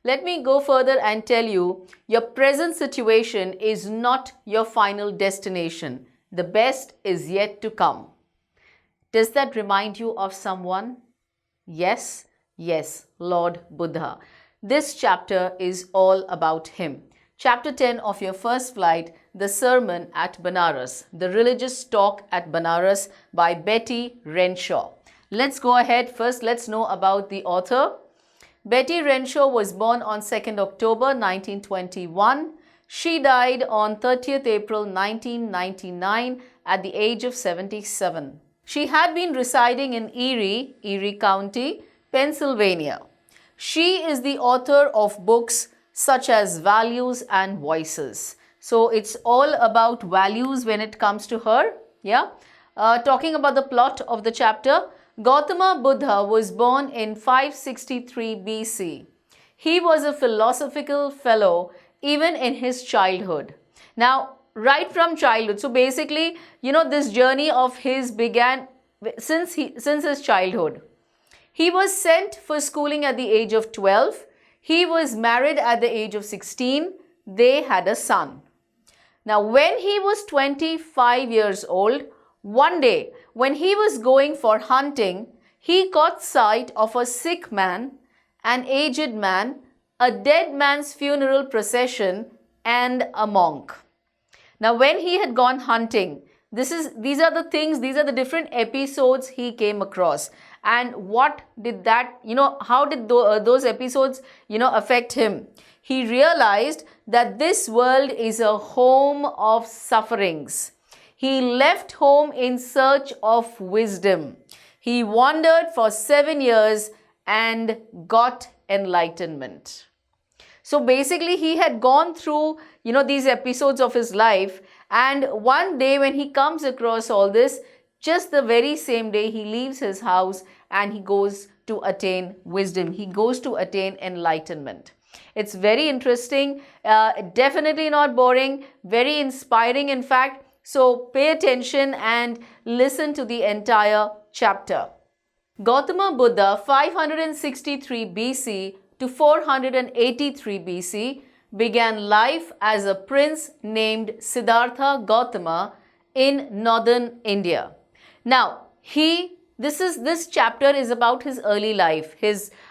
let me go further and tell you, your present situation is not your final destination. The best is yet to come. Does that remind you of someone? Yes, yes, Lord Buddha. This chapter is all about him. Chapter 10 of your first flight, The Sermon at Benares, the religious talk at Benares by Betty Renshaw. Let's go ahead. First, let's know about the author. Betty Renshaw was born on 2nd October 1921. She died on 30th April 1999 at the age of 77. She had been residing in Erie County, Pennsylvania. She is the author of books such as Values and Voices. So it's all about values when it comes to her. Yeah. Talking about the plot of the chapter, Gautama Buddha was born in 563 BC. He was a philosophical fellow even in his childhood. Now, right from childhood, so basically, this journey of his began since his childhood. He was sent for schooling at the age of 12. He was married at the age of 16. They had a son. Now, when he was 25 years old, one day when he was going for hunting, he caught sight of a sick man, an aged man, a dead man's funeral procession, and a monk. Now, when he had gone hunting, these are the different episodes he came across. And what did that, how did those episodes, affect him? He realized that this world is a home of sufferings. He left home in search of wisdom. He wandered for 7 years and got enlightenment. So basically, he had gone through, these episodes of his life. And one day when he comes across all this, just the very same day, he leaves his house and he goes to attain wisdom. He goes to attain enlightenment. It's very interesting, definitely not boring, very inspiring in fact. So pay attention and listen to the entire chapter. Gautama Buddha, 563 BC to 483 BC, began life as a prince named Siddhartha Gautama in northern India. Now, this chapter is about his early life,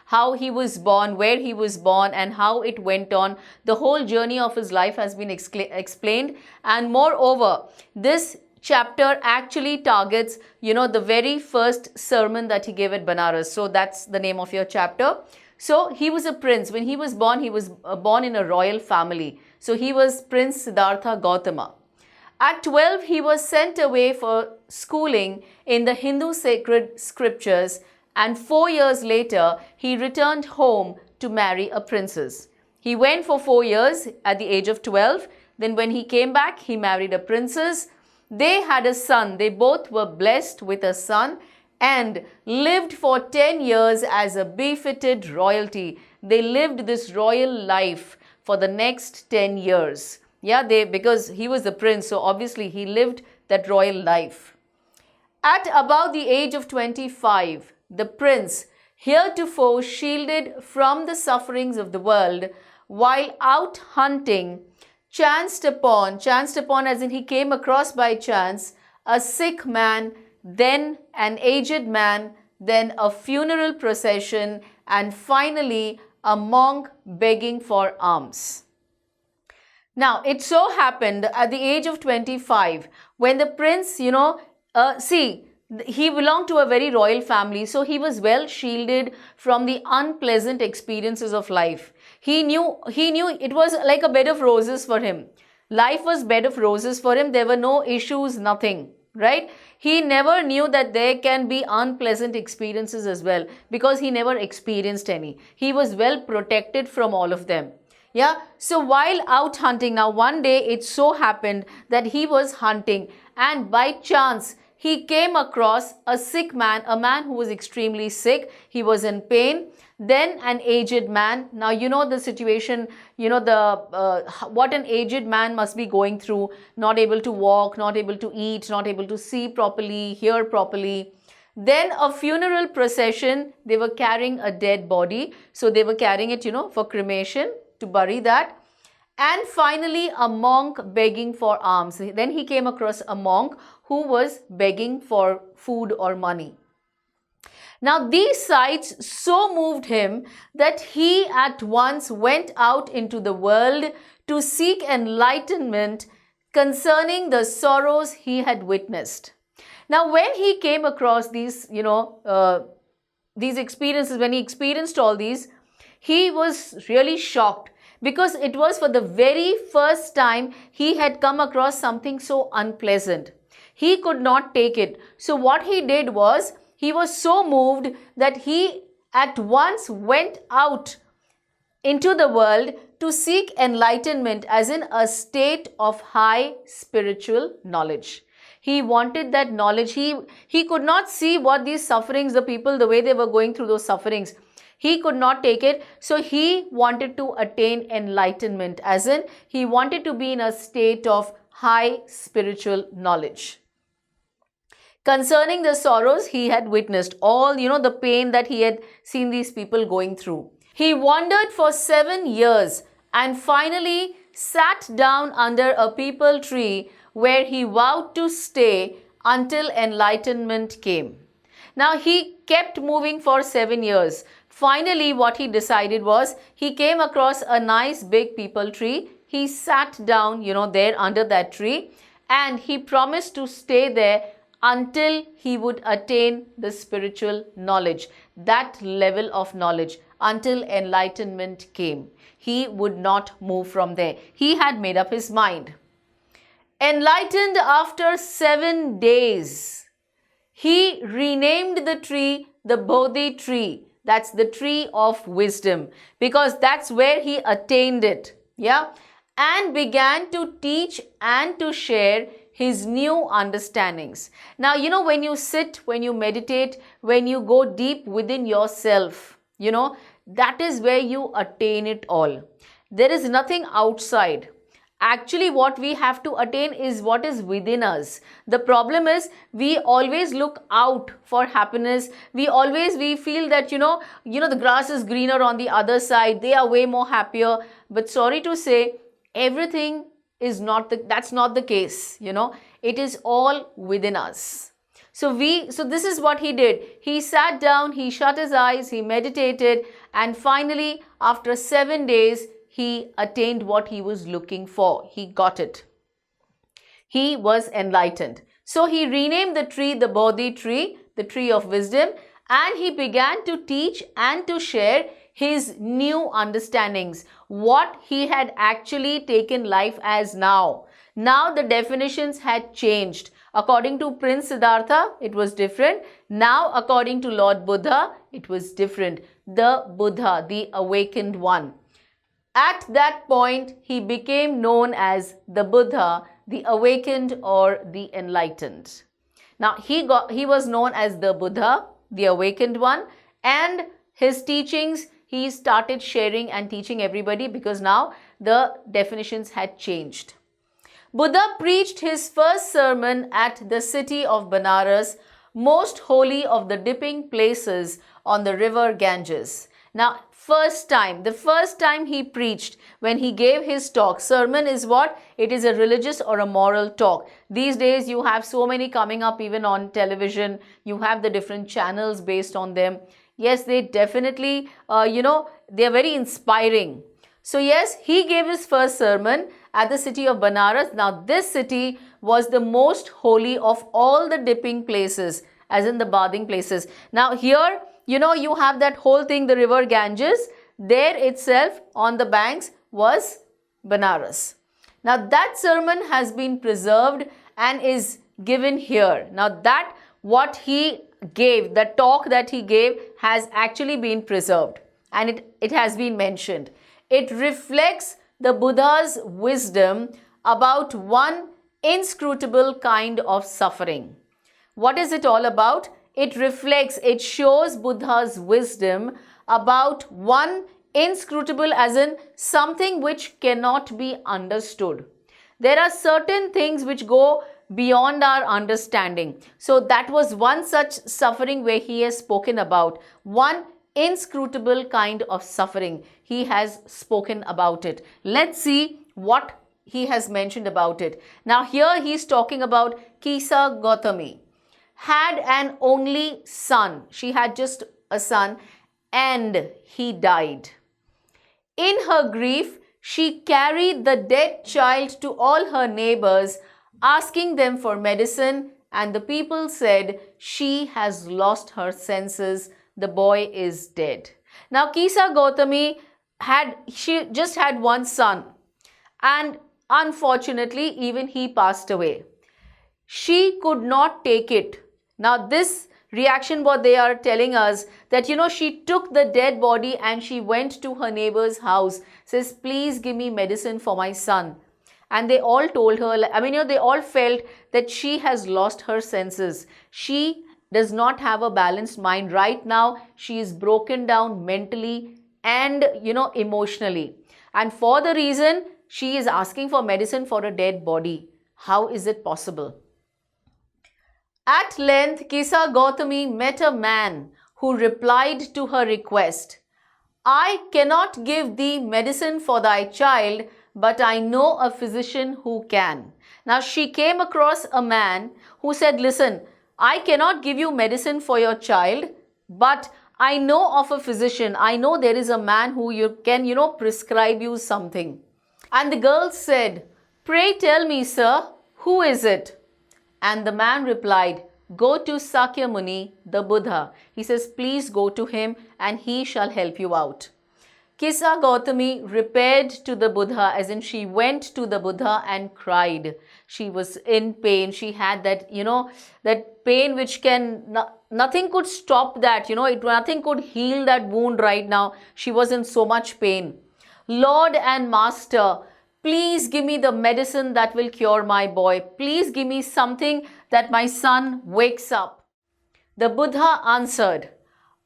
how he was born, where he was born, and how it went on. The whole journey of his life has been explained, and moreover, this chapter actually targets, the very first sermon that he gave at Benares. So that's the name of your chapter. So he was a prince. When he was born in a royal family. So he was Prince Siddhartha Gautama. At 12, he was sent away for schooling in the Hindu sacred scriptures, and 4 years later, he returned home to marry a princess. He went for 4 years at the age of 12. Then when he came back, he married a princess. They had a son. They both were blessed with a son and lived for 10 years as a befitted royalty. They lived this royal life for the next 10 years. Yeah, because he was the prince, so obviously he lived that royal life. At about the age of 25, the prince, heretofore shielded from the sufferings of the world, while out hunting, chanced upon as in he came across by chance, a sick man, then an aged man, then a funeral procession, and finally a monk begging for alms. Now, it so happened at the age of 25, when the prince, he belonged to a very royal family, so he was well shielded from the unpleasant experiences of life. He knew it was like a bed of roses for him. Life was bed of roses for him. There were no issues, nothing, right? He never knew that there can be unpleasant experiences as well, because he never experienced any. He was well protected from all of them. Yeah, so while out hunting, now one day it so happened that he was hunting, and by chance he came across a sick man, a man who was extremely sick. He was in pain. Then an aged man. Now you know the situation, what an aged man must be going through, not able to walk, not able to eat, not able to see properly, hear properly. Then a funeral procession, they were carrying a dead body. So they were carrying it, for cremation, to bury that. And finally, a monk begging for alms. Then he came across a monk who was begging for food or money. Now, these sights so moved him that he at once went out into the world to seek enlightenment concerning the sorrows he had witnessed. Now, when he came across these experiences, when he experienced all these, he was really shocked, because it was for the very first time he had come across something so unpleasant. He could not take it. So what he did was, he was so moved that he at once went out into the world to seek enlightenment, as in a state of high spiritual knowledge. He wanted that knowledge. He could not see what these sufferings, the people, the way they were going through those sufferings. He could not take it. So he wanted to attain enlightenment, as in he wanted to be in a state of high spiritual knowledge concerning the sorrows he had witnessed, all, the pain that he had seen these people going through. He wandered for 7 years and finally sat down under a peepal tree, where he vowed to stay until enlightenment came. Now, he kept moving for 7 years. Finally, what he decided was, he came across a nice big peepal tree. He sat down, there under that tree, and he promised to stay there until he would attain the spiritual knowledge, that level of knowledge, until enlightenment came. He would not move from there. He had made up his mind. Enlightened after 7 days, he renamed the tree the Bodhi tree. That's the tree of wisdom, because that's where he attained it. Yeah. And began to teach and to share his new understandings. Now, when you sit, when you meditate, when you go deep within yourself, that is where you attain it all. There is nothing outside. Actually, what we have to attain is what is within us. The problem is, we always look out for happiness. We feel that, the grass is greener on the other side. They are way more happier. But sorry to say, everything is that's not the case. It is all within us. So this is what he did. He sat down, he shut his eyes, he meditated, and finally, after 7 days, he attained what he was looking for. He got it. He was enlightened. So he renamed the tree the Bodhi tree, the tree of wisdom, and he began to teach and to share his new understandings, what he had actually taken life as now. Now the definitions had changed. According to Prince Siddhartha, it was different. Now, according to Lord Buddha, it was different. The Buddha, the awakened one. At that point, he became known as the Buddha, the awakened or the enlightened. Now, he was known as the Buddha, the awakened one, and his teachings he started sharing and teaching everybody, because now the definitions had changed. Buddha preached his first sermon at the city of Benares, most holy of the dipping places on the river Ganges. Now, the first time he preached, when he gave his talk. Sermon is what? It is a religious or a moral talk. These days you have so many coming up even on television. You have the different channels based on them. Yes, they definitely, they are very inspiring. So yes, he gave his first sermon at the city of Benares. Now this city was the most holy of all the dipping places, as in the bathing places. Now here, you have that whole thing, the river Ganges. There itself on the banks was Benares. Now that sermon has been preserved and is given here. Now that what he gave, the talk that he gave has actually been preserved and it has been mentioned. It reflects the Buddha's wisdom about one inscrutable kind of suffering. What is it all about? It reflects, it shows Buddha's wisdom about one inscrutable, as in something which cannot be understood. There are certain things which go beyond our understanding. So that was one such suffering where he has spoken about. One inscrutable kind of suffering. He has spoken about it. Let's see what he has mentioned about it. Now here he is talking about Kisa Gautami. Had an only son. She had just a son and he died. In her grief, she carried the dead child to all her neighbors, asking them for medicine, and the people said, she has lost her senses, the boy is dead. Now Kisa Gautami she just had one son, and unfortunately even he passed away. She could not take it. Now this reaction, what they are telling us, that she took the dead body and she went to her neighbor's house, says, please give me medicine for my son. And they all told her, they all felt that she has lost her senses. She does not have a balanced mind right now. She is broken down mentally and emotionally. And for the reason she is asking for medicine for a dead body. How is it possible? At length, Kisa Gautami met a man who replied to her request. I cannot give thee medicine for thy child, but I know a physician who can. Now she came across a man who said, listen, I cannot give you medicine for your child, but I know of a physician. I know there is a man who can prescribe you something. And the girl said, pray tell me, sir, who is it? And the man replied, go to Sakya Muni, the Buddha. He says, please go to him and he shall help you out. Kisa Gautami repaired to the Buddha, as in she went to the Buddha and cried. She was in pain. She had that, that pain which nothing could stop that, nothing could heal that wound right now. She was in so much pain. Lord and Master, please give me the medicine that will cure my boy. Please give me something that my son wakes up. The Buddha answered,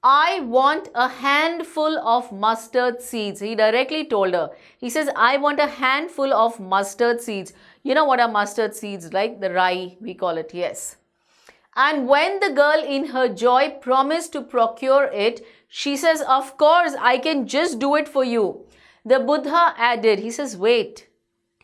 I want a handful of mustard seeds. He directly told her. He says, I want a handful of mustard seeds. You know what are mustard seeds like? The rye, we call it, yes. And when the girl in her joy promised to procure it, she says, of course, I can just do it for you. The Buddha added, he says, wait,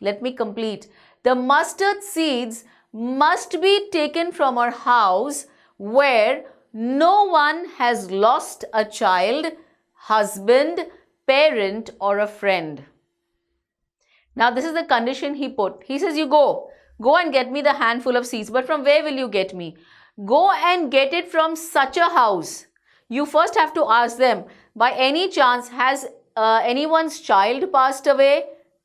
let me complete. The mustard seeds must be taken from our house where no one has lost a child, husband, parent, or a friend. Now this is the condition he put. He says, you go and get me the handful of seeds. But from where will you get me? Go and get it from such a house. You first have to ask them, by any chance, has anyone's child passed away,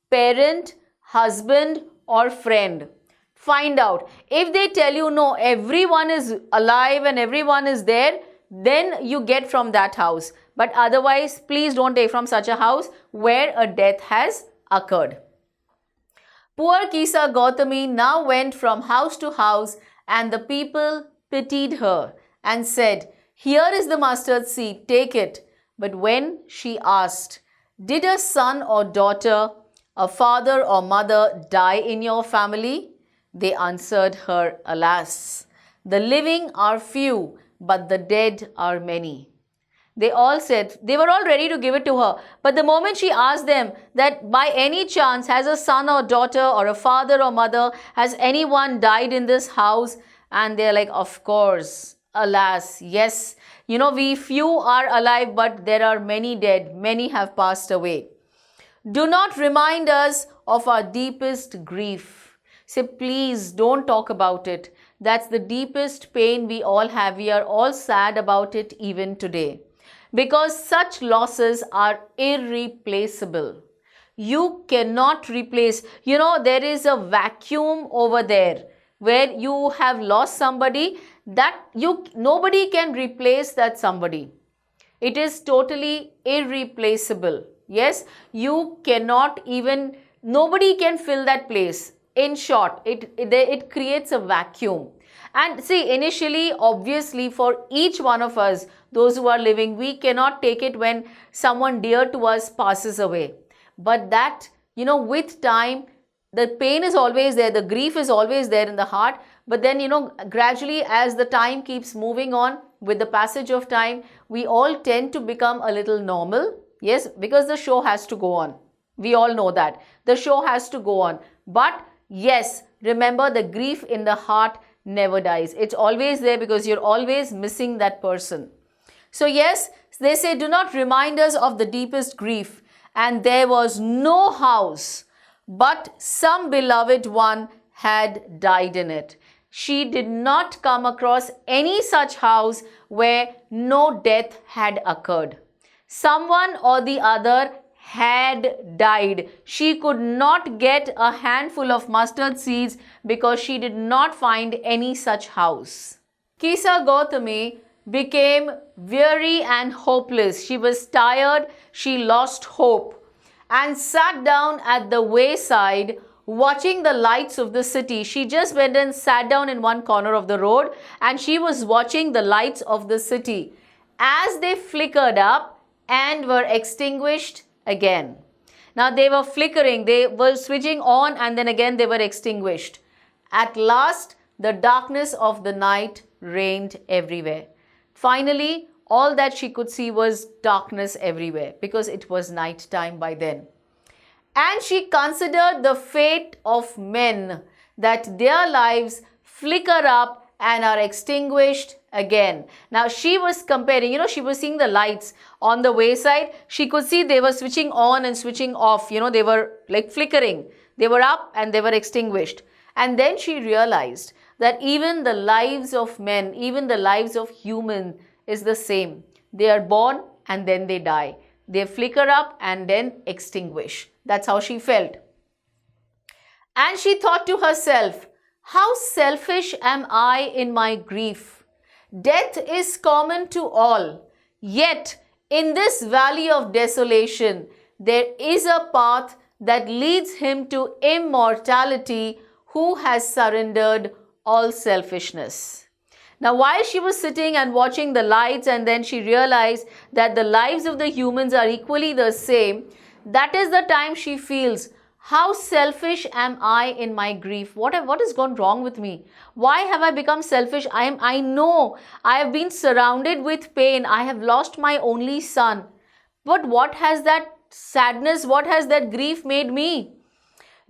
parent, husband, or friend? Find out. If they tell you no, everyone is alive and everyone is there, then you get from that house. But otherwise, please don't take from such a house where a death has occurred. Poor Kisa Gautami now went from house to house, and the people pitied her and said, here is the mustard seed, take it. But when she asked, did a son or daughter, a father or mother die in your family? They answered her, alas, the living are few, but the dead are many. They all said, they were all ready to give it to her. But the moment she asked them that by any chance has a son or daughter or a father or mother, has anyone died in this house? And they're like, of course, alas, yes. We few are alive, but there are many dead. Many have passed away. Do not remind us of our deepest grief. Say, please don't talk about it. That's the deepest pain we all have. We are all sad about it even today. Because such losses are irreplaceable. You cannot replace. There is a vacuum over there where you have lost somebody that nobody can replace that somebody. It is totally irreplaceable. Yes, you cannot even, nobody can fill that place. In short, it creates a vacuum. And see, initially, obviously, for each one of us, those who are living, we cannot take it when someone dear to us passes away. But that, with time, the pain is always there, the grief is always there in the heart, but then, gradually as the time keeps moving on, with the passage of time, we all tend to become a little normal. Yes, because the show has to go on. We all know that. The show has to go on. But yes, remember, the grief in the heart never dies. It's always there because you're always missing that person. So yes, they say, do not remind us of the deepest grief. And there was no house, but some beloved one had died in it. She did not come across any such house where no death had occurred. Someone or the other had died. She could not get a handful of mustard seeds because she did not find any such house. Kisa Gautami became weary and hopeless. She was tired, she lost hope, and sat down at the wayside watching the lights of the city. She just went and sat down in one corner of the road and she was watching the lights of the city as they flickered up and were extinguished again. Now they were flickering, they were switching on and then again they were extinguished. At last, the darkness of the night reigned everywhere. Finally, all that she could see was darkness everywhere because it was night time by then. And she considered the fate of men, that their lives flicker up and are extinguished again. Now she was comparing, she was seeing the lights on the wayside. She could see they were switching on and switching off, they were like flickering. They were up and they were extinguished. And then she realized that even the lives of men, even the lives of humans is the same. They are born and then they die. They flicker up and then extinguish. That's how she felt. And she thought to herself, how selfish am I in my grief? Death is common to all. Yet, in this valley of desolation, there is a path that leads him to immortality who has surrendered all selfishness. Now, while she was sitting and watching the lights and then she realized that the lives of the humans are equally the same, that is the time she feels, how selfish am I in my grief? What has gone wrong with me? Why have I become selfish? I know I have been surrounded with pain. I have lost my only son. But what has that sadness, what has that grief made me?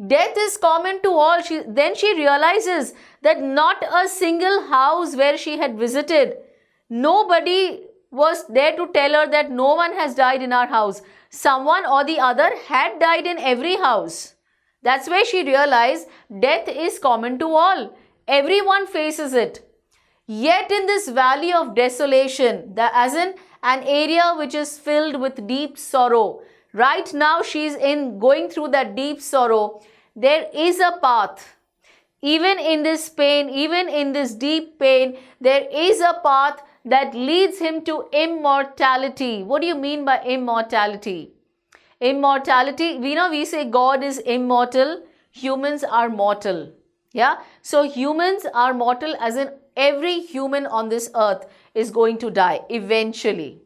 Death is common to all. Then she realizes that not a single house where she had visited, nobody was there to tell her that no one has died in our house. Someone or the other had died in every house. That's where she realized death is common to all. Everyone faces it. Yet in this valley of desolation, as in an area which is filled with deep sorrow, right now she's going through that deep sorrow, there is a path. Even in this pain, even in this deep pain, there is a path that leads him to immortality. What do you mean by immortality? Immortality, we say God is immortal, humans are mortal. Yeah, so humans are mortal, as in every human on this earth is going to die eventually.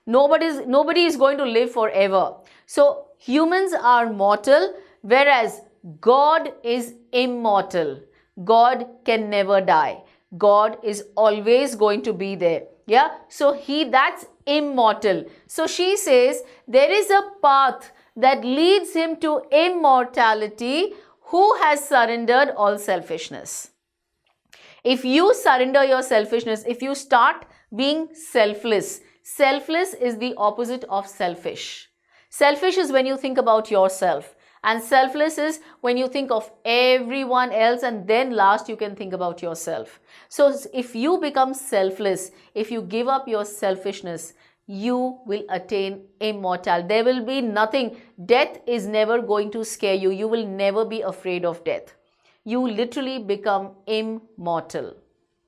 Nobody is going to live forever. So humans are mortal, whereas God is immortal. God can never die. God is always going to be there. Yeah, so that's immortal. So she says there is a path that leads him to immortality who has surrendered all selfishness. If you surrender your selfishness, if you start being selfless, selfless is the opposite of selfish. Selfish is when you think about yourself. And selfless is when you think of everyone else and then last you can think about yourself. So if you become selfless, if you give up your selfishness, you will attain immortality. There will be nothing. Death is never going to scare you. You will never be afraid of death. You literally become immortal.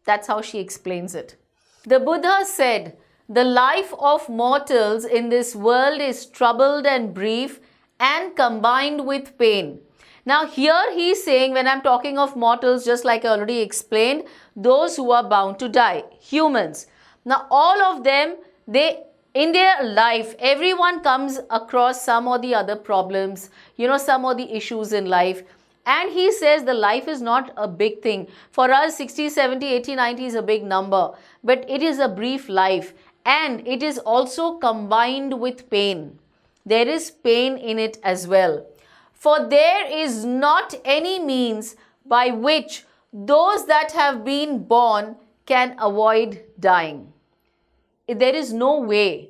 That's how she explains it. The Buddha said, the life of mortals in this world is troubled and brief and combined with pain. Now here he is saying, when I'm talking of mortals, just like I already explained, those who are bound to die, humans. Now all of them, in their life, everyone comes across some or the other problems, some of the issues in life. And he says the life is not a big thing. For us, 60, 70, 80, 90 is a big number, but it is a brief life, and it is also combined with pain. There is pain in it as well. For there is not any means by which those that have been born can avoid dying. There is no way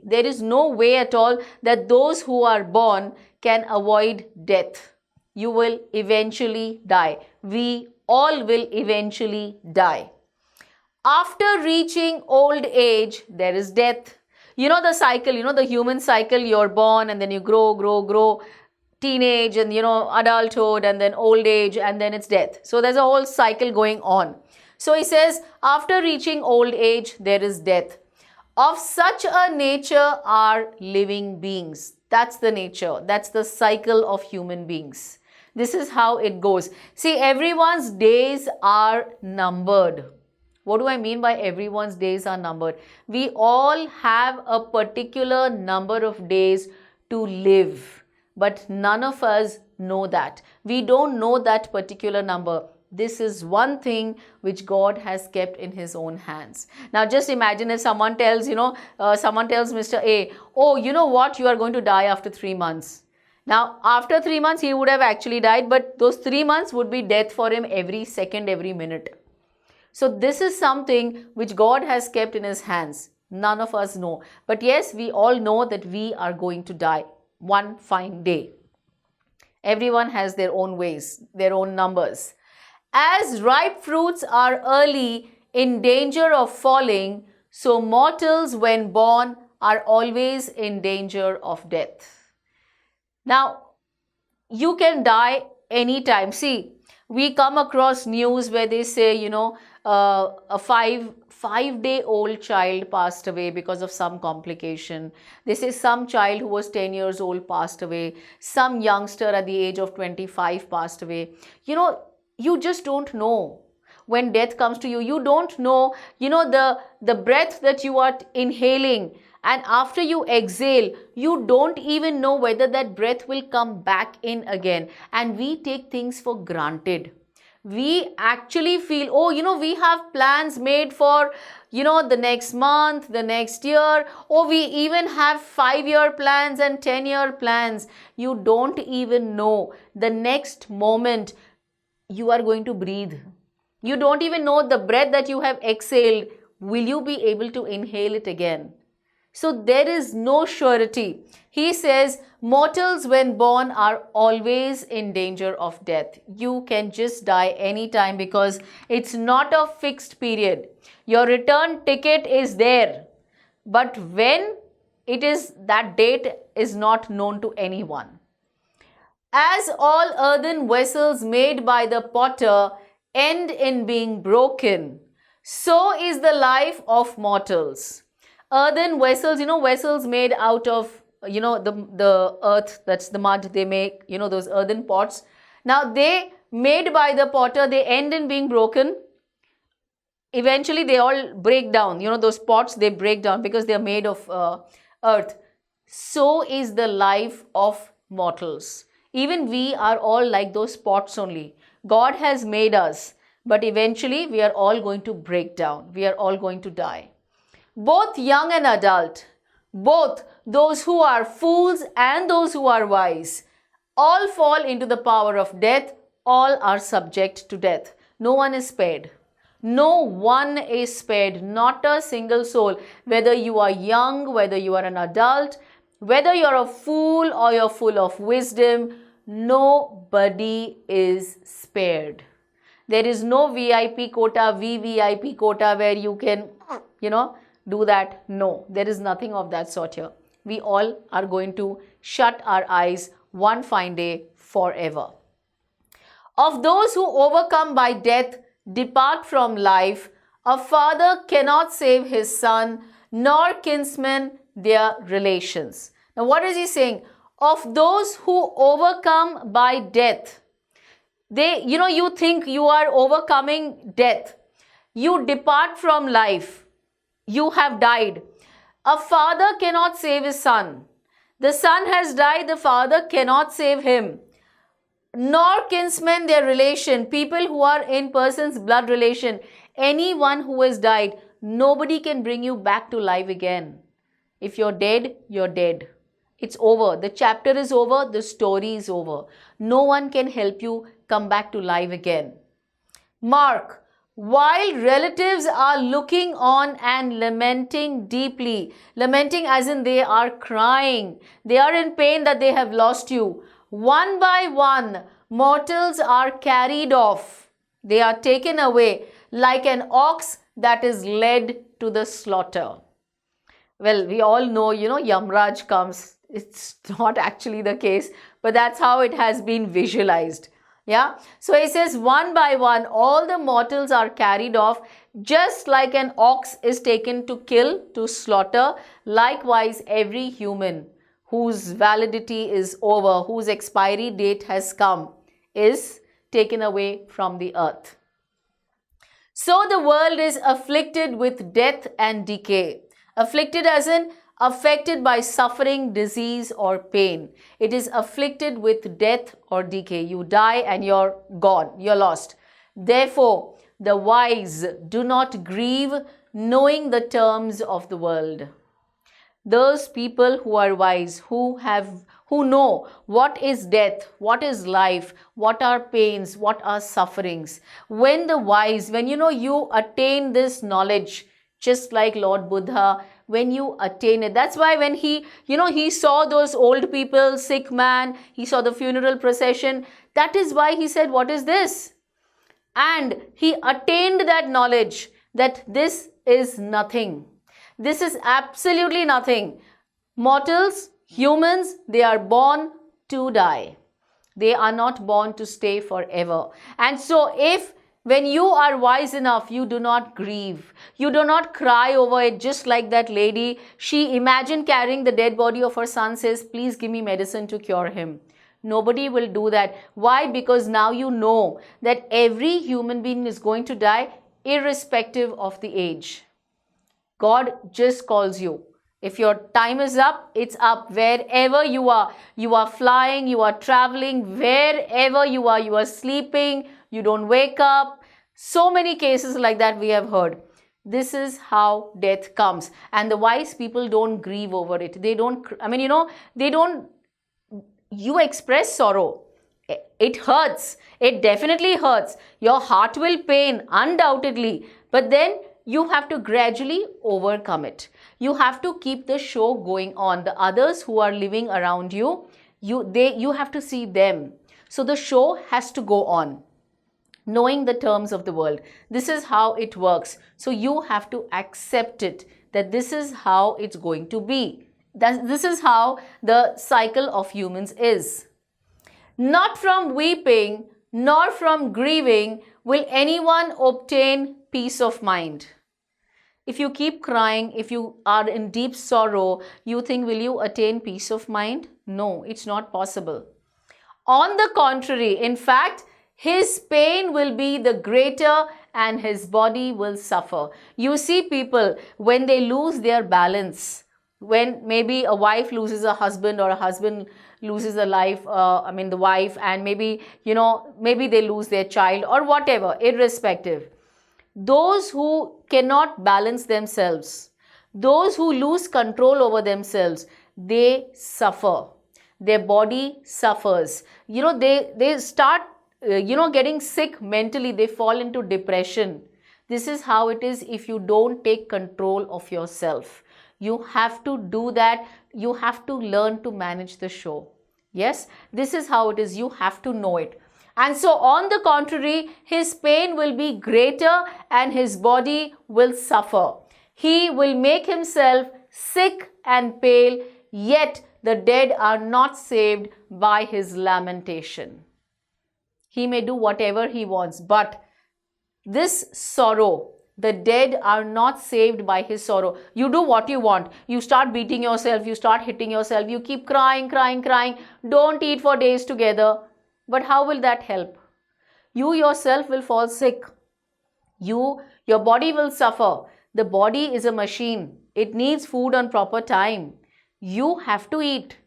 at all that those who are born can avoid death. You will eventually die. We all will eventually die. After reaching old age, there is death. You know the cycle, the human cycle. You're born and then you grow, teenage and adulthood, and then old age, and then it's death. So there's a whole cycle going on. So he says, after reaching old age, there is death. Of such a nature are living beings. That's the nature. That's the cycle of human beings. This is how it goes. See, everyone's days are numbered. What do I mean by everyone's days are numbered? We all have a particular number of days to live, but none of us know that. We don't know that particular number. This is one thing which God has kept in his own hands. Now just imagine if someone tells, Mr. A, oh, you know what, you are going to die after 3 months. Now after 3 months he would have actually died, but those 3 months would be death for him every second, every minute. So this is something which God has kept in his hands. None of us know. But yes, we all know that we are going to die one fine day. Everyone has their own ways, their own numbers. As ripe fruits are early in danger of falling, so mortals when born are always in danger of death. Now, you can die anytime. See, we come across news where they say, a five-day-old child passed away because of some complication. They say some child who was 10 years old passed away. Some youngster at the age of 25 passed away. You just don't know when death comes to you. You don't know, the breath that you are inhaling, and after you exhale, you don't even know whether that breath will come back in again. And we take things for granted. We actually feel, we have plans made for, the next month, the next year, or we even have 5-year plans and 10-year plans. You don't even know the next moment you are going to breathe. You don't even know the breath that you have exhaled. Will you be able to inhale it again? So there is no surety. He says, mortals when born are always in danger of death. You can just die anytime because it's not a fixed period. Your return ticket is there. But when it is, that date is not known to anyone. As all earthen vessels made by the potter end in being broken, so is the life of mortals. Earthen vessels, vessels made out of, the earth, that's the mud they make, those earthen pots. Now they, made by the potter, they end in being broken. Eventually they all break down. Those pots, they break down because they are made of earth. So is the life of mortals. Even we are all like those pots only. God has made us, but eventually we are all going to break down. We are all going to die. Both young and adult, both those who are fools and those who are wise, all fall into the power of death. All are subject to death. No one is spared. No one is spared, not a single soul. Whether you are young, whether you are an adult, whether you're a fool or you're full of wisdom, nobody is spared. There is no VIP quota, VVIP quota where you can, do that. No, there is nothing of that sort here. We all are going to shut our eyes one fine day forever. Of those who overcome by death depart from life, a father cannot save his son, nor kinsmen their relations. Now what is he saying? Of those who overcome by death, you think you are overcoming death. You depart from life. You have died. A father cannot save his son. The son has died, the father cannot save him. nor kinsmen their relation, people who are in person's blood relation, anyone who has died, nobody can bring you back to life again. If you're dead, you're dead. It's over. The chapter is over. The story is over. No one can help you come back to life again. Mark, while relatives are looking on and lamenting deeply, lamenting as in they are crying, they are in pain that they have lost you. One by one, mortals are carried off. They are taken away like an ox that is led to the slaughter. Well, we all know, Yamraj comes. It's not actually the case, but that's how it has been visualized. Yeah. So he says, one by one, all the mortals are carried off, just like an ox is taken to kill, to slaughter. Likewise, every human whose validity is over, whose expiry date has come, is taken away from the earth. So the world is afflicted with death and decay. Afflicted as in affected by suffering, disease or pain. It is afflicted with death or decay. You die and you're gone, you're lost. Therefore, the wise do not grieve, knowing the terms of the world. Those people who are wise, who know what is death, what is life, what are pains, what are sufferings. When you attain this knowledge, just like Lord Buddha, when you attain it, that's why when he saw those old people, sick man, he saw the funeral procession, that is why he said, what is this? And he attained that knowledge that this is nothing. This is absolutely nothing. Mortals, humans, they are born to die. They are not born to stay forever. And so when you are wise enough, you do not grieve. You do not cry over it, just like that lady. She imagined carrying the dead body of her son, says, please give me medicine to cure him. Nobody will do that. Why? Because now you know that every human being is going to die, irrespective of the age. God just calls you. If your time is up, it's up. Wherever you are flying, you are traveling, wherever you are sleeping, you don't wake up. So many cases like that we have heard. This is how death comes. And the wise people don't grieve over it. They don't, you express sorrow. It hurts. It definitely hurts. Your heart will pain, undoubtedly. But then you have to gradually overcome it. You have to keep the show going on. The others who are living around you, you have to see them. So the show has to go on. Knowing the terms of the world. This is how it works. So you have to accept it, that this is how it's going to be. This is how the cycle of humans is. Not from weeping nor from grieving will anyone obtain peace of mind. If you keep crying, if you are in deep sorrow, you think, will you attain peace of mind? No, it's not possible. On the contrary, in fact, his pain will be the greater and his body will suffer. You see people, when they lose their balance, when maybe a wife loses a husband or a husband loses the wife, and maybe they lose their child or whatever, irrespective. Those who cannot balance themselves, those who lose control over themselves, they suffer. Their body suffers. They start, getting sick mentally. They fall into depression. This is how it is if you don't take control of yourself. You have to do that. You have to learn to manage the show. Yes, this is how it is. You have to know it. And so on the contrary, his pain will be greater and his body will suffer. He will make himself sick and pale, yet the dead are not saved by his lamentation. He may do whatever he wants, but this sorrow, the dead are not saved by his sorrow. You do what you want. You start beating yourself, you start hitting yourself, you keep crying. Don't eat for days together. But how will that help? You yourself will fall sick. Your body will suffer. The body is a machine. It needs food on proper time. You have to eat.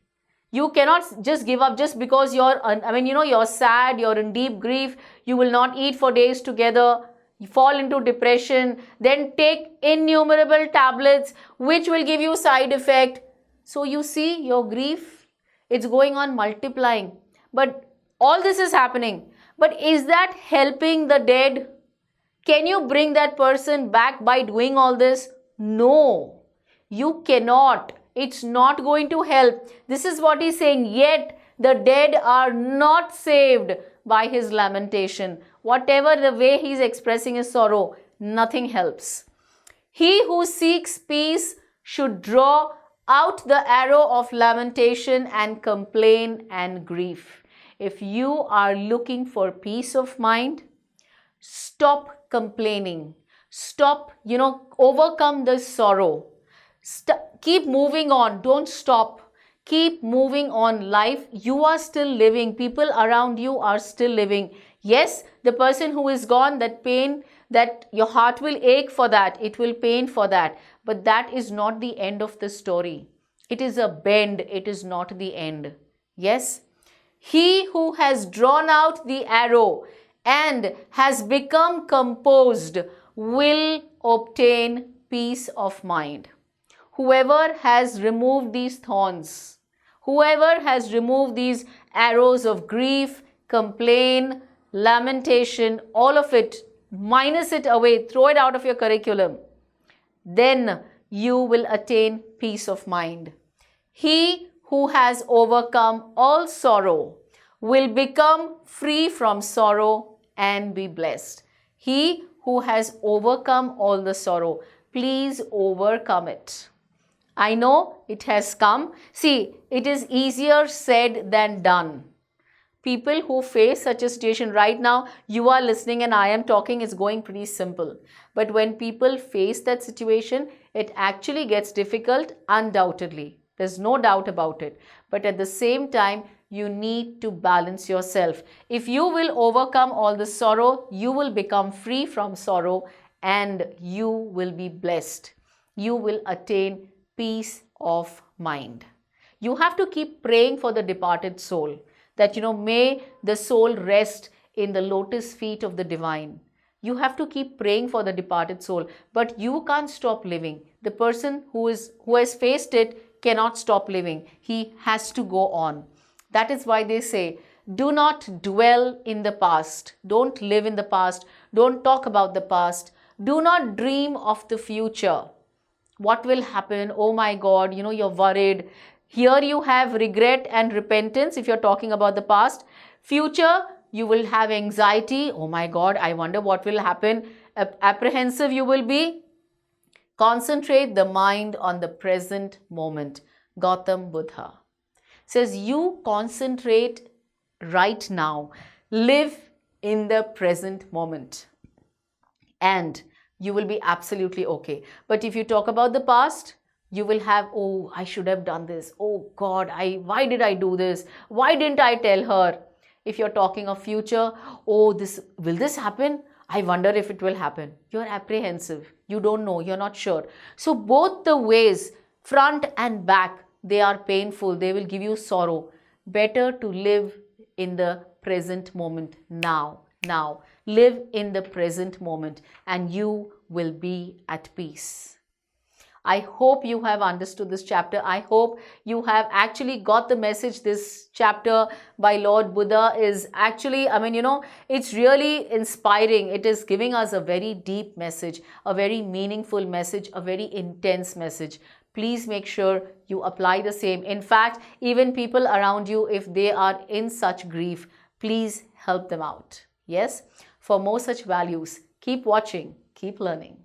You cannot just give up just because you're sad, you're in deep grief. You will not eat for days together. You fall into depression, then take innumerable tablets which will give you side effect. So you see your grief, it's going on multiplying. But all this is happening. But is that helping the dead? Can you bring that person back by doing all this? No, you cannot. It's not going to help. This is what he's saying. Yet the dead are not saved by his lamentation. Whatever the way he's expressing his sorrow, nothing helps. He who seeks peace should draw out the arrow of lamentation and complain and grief. If you are looking for peace of mind, stop complaining. Stop, overcome the sorrow. Keep moving on. Don't stop. Keep moving on. Life, you are still living. People around you are still living. Yes, the person who is gone, that pain, that your heart will ache for that. It will pain for that. But that is not the end of the story. It is a bend. It is not the end. Yes? He who has drawn out the arrow and has become composed will obtain peace of mind. Whoever has removed these thorns, whoever has removed these arrows of grief, complaint, lamentation, all of it, minus it away, throw it out of your curriculum, then you will attain peace of mind. He who has overcome all sorrow will become free from sorrow and be blessed. He who has overcome all the sorrow, please overcome it. I know it has come. See, it is easier said than done. People who face such a situation right now, you are listening and I am talking, it's going pretty simple. But when people face that situation, it actually gets difficult, undoubtedly. There's no doubt about it. But at the same time, you need to balance yourself. If you will overcome all the sorrow, you will become free from sorrow and you will be blessed. You will attain peace of mind. You have to keep praying for the departed soul, that may the soul rest in the lotus feet of the divine. You have to keep praying for the departed soul, but you can't stop living. The person who has faced it cannot stop living. He has to go on. That is why they say, do not dwell in the past. Don't live in the past. Don't talk about the past. Do not dream of the future. What will happen? Oh my God, you're worried. Here you have regret and repentance if you're talking about the past. Future, you will have anxiety. Oh my God, I wonder what will happen. Apprehensive you will be. Concentrate the mind on the present moment. Gautam Buddha says you concentrate right now. Live in the present moment. And you will be absolutely okay. But if you talk about the past, you will have, oh, I should have done this. Oh God, why did I do this? Why didn't I tell her? If you're talking of future, oh, will this happen? I wonder if it will happen. You're apprehensive. You don't know. You're not sure. So both the ways, front and back, they are painful. They will give you sorrow. Better to live in the present moment now. Now, live in the present moment and you will be at peace. I hope you have understood this chapter. I hope you have actually got the message. This chapter by Lord Buddha is actually, it's really inspiring. It is giving us a very deep message, a very meaningful message, a very intense message. Please make sure you apply the same. In fact, even people around you, if they are in such grief, please help them out. Yes? For more such values, keep watching, keep learning.